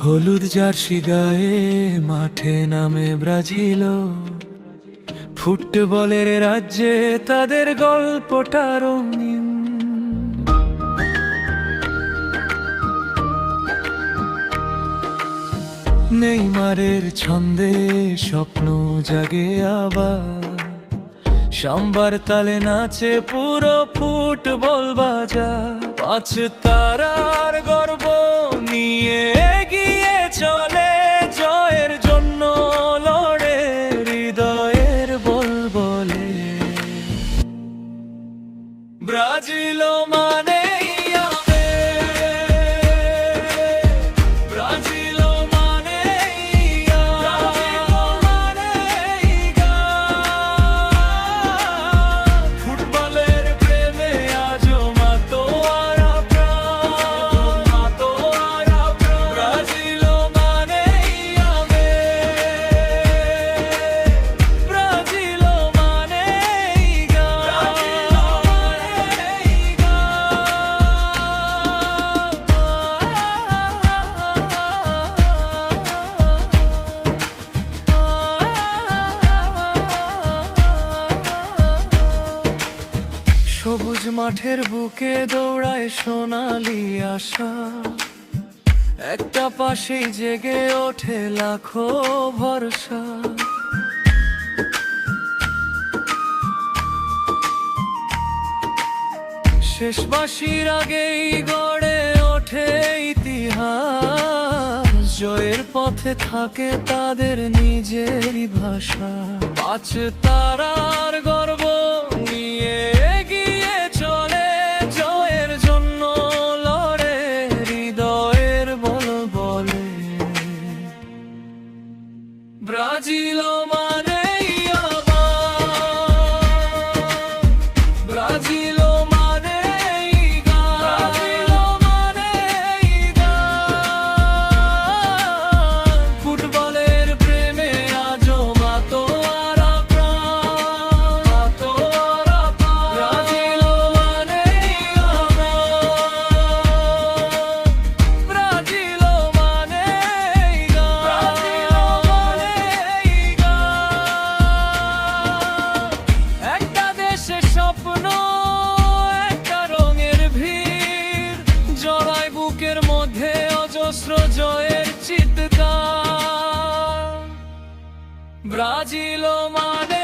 হলুদ জার্সি গায়ে মাঠে নামে ব্রাজিল, ফুটবলের রাজ্যে তাদের গল্পটা রঙিন। নেইমারের ছন্দে স্বপ্ন জাগে আবার, সাম্বার তালে নাচে পুরো ফুটবল বাজার। পাঁচ তারার গর্ব নিয়ে এগিয়ে চলে, জয়ের জন্য লড়ে হৃদয়ের বলবলে। ব্রাজিল মানে সবুজ মাঠের বুকে দৌড়ায় সোনালি আশা, একটা পাশেই জেগে ওঠে লাখো ভরসা। শেষ বাঁশির আগেই গড়ে ওঠে ইতিহাস, জয়ের পথে থাকে তাদের নিজেরই ভাষা। পাঁচ তারার গর্ব নিয়ে এগিয়ে চলে, জয়ের জন্য লড়ে হৃদয়ের বলবলে। ব্রাজিল মানে ব্রাজিল স্বপ্ন, একটা রঙের ভিড়, জড়ায় বুকের মধ্যে অজস্র জয়ের চিৎকার। ব্রাজিল মানে